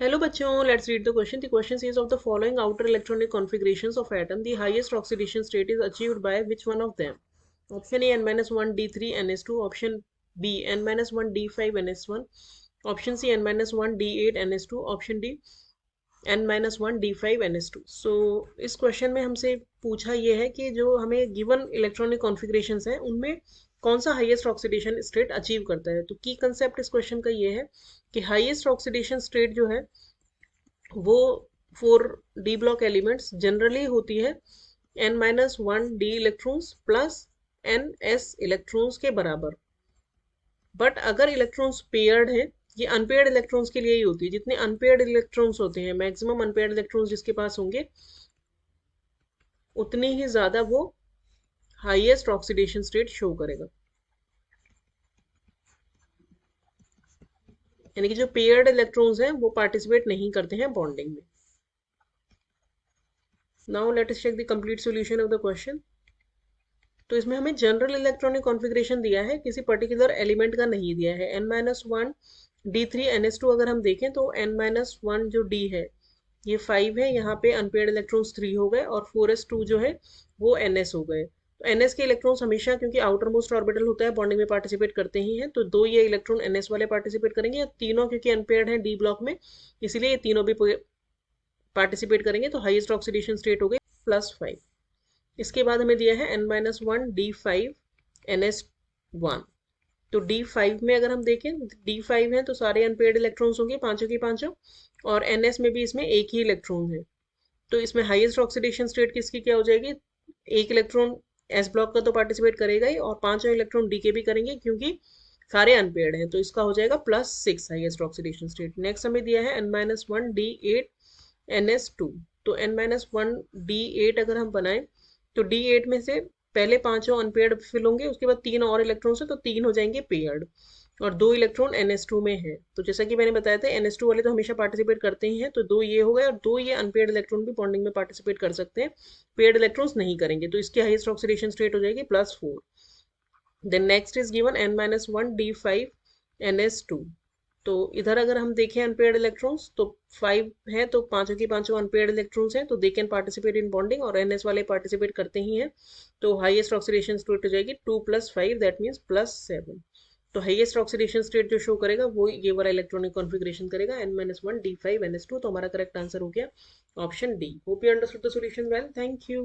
Hello bachcho, let's read the question. The question says of the following outer electronic configurations of atom, the highest oxidation state is achieved by which one of them? Option A n-1 D3 NS2, option B n-1 D5 NS1, option C n-1 D8 NS2, option D n-1 D5 NS2. So इस question में हमसे पूछा ये है कि जो हमें given electronic configurations हैं उनमें कौन सा हाईएस्ट ऑक्सीडेशन स्टेट अचीव करता है। तो की कंसेप्ट इस क्वेश्चन का ये है कि हाईएस्ट ऑक्सीडेशन स्टेट जो है वो four D block elements generally होती है n-1 D electrons plus N S electrons के बराबर। बट अगर इलेक्ट्रॉन्स पेयर्ड है, ये अनपेयर्ड इलेक्ट्रॉन्स के लिए ही होती है। जितने अनपेयर्ड इलेक्ट्रॉन्स होते हैं, मैक्सिमम अनपेयर्ड इलेक्ट्रॉन्स जिसके पास होंगे उतनी ही ज्यादा वो हाईएस्ट ऑक्सीडेशन स्टेट शो करेगा। यानी कि जो पेयर्ड इलेक्ट्रॉन्स हैं वो पार्टिसिपेट नहीं करते हैं बॉन्डिंग में। Now let us check the complete solution of the question. तो इसमें हमें जनरल इलेक्ट्रॉनिक कॉन्फ़िगरेशन दिया है, किसी पर्टिकुलर एलिमेंट का नहीं दिया है। n-1 D3 NS2 अगर हम देखें तो n-1 जो D है ये 5 है, यहाँ पे अनपेयर्ड इलेक्ट्रॉन्स 3 हो गए और 4s2 जो है वो ns हो गए। तो ns के इलेक्ट्रॉन्स हमेशा, क्योंकि आउटर मोस्ट ऑर्बिटल होता है, बॉन्डिंग में पार्टिसिपेट करते ही हैं, तो दो ये इलेक्ट्रॉन ns वाले पार्टिसिपेट करेंगे, तीनों क्योंकि अनपेयर्ड हैं डी ब्लॉक में, इसीलिए ये तीनों भी पार्टिसिपेट करेंगे। तो हाईएस्ट ऑक्सीडेशन स्टेट हो गई +5। इसके बाद हमें दिया है n-1 D5 NS1। तो D5 में अगर हम देखें, D5 है तो सारे अनपेयर्ड इलेक्ट्रॉन्स होंगे, पांचों की पांचों, और NS में भी इसमें एक ही इलेक्ट्रॉन है। तो इसमें हाईएस्ट ऑक्सीडेशन स्टेट किसकी क्या हो जाएगी? एक इलेक्ट्रॉन एस ब्लॉक का तो पार्टिसिपेट करेगा ही, और पांचों इलेक्ट्रॉन डी के भी करेंगे क्योंकि सारे अनपेयर्ड हैं। तो इसका हो जाएगा +6 हाईएस्ट ऑक्सीडेशन स्टेट। नेक्स्ट हमें दिया है n-1 D8 NS2। तो n-1 D8 अगर हम बनाएं तो D8 में से पहले पांचों अनपेयर्ड फिल होंगे, उसके बाद तीन और इलेक्ट्रॉन्स है तो तीन हो जाएंगे पेयर्ड, और दो इलेक्ट्रॉन NS2 में है। तो जैसा कि मैंने बताया था NS2 वाले तो हमेशा पार्टिसिपेट करते ही हैं, तो दो ये हो गए, और दो ये अनपेयर्ड इलेक्ट्रॉन भी बॉन्डिंग में पार्टिसिपेट कर सकते हैं, पेयर्ड इलेक्ट्रॉन्स नहीं करेंगे। तो इसकी हाईएस्ट ऑक्सीडेशन स्टेट हो जाएगी +4। Then next is given n-1 D5 NS2। तो इधर अगर हम देखें अनपेयर्ड इलेक्ट्रॉन्स तो 5 है, तो पांचों की पांचों अनपेयर्ड इलेक्ट्रॉन्स हैं, तो they can participate in bonding, और एनएस वाले पार्टिसिपेट करते ही हैं। तो हाईएस्ट ऑक्सीडेशन स्टेट हो जाएगी 2 + 5, दैट मीन्स +7। तो हाईएस्ट ऑक्सीडेशन स्टेट जो शो करेगा वो ये वाला इलेक्ट्रॉनिक कॉन्फ़िगरेशन करेगा, n-1 D5 NS2। तो हमारा करेक्ट आंसर हो गया option D. Hope you understood the solution well. Thank you.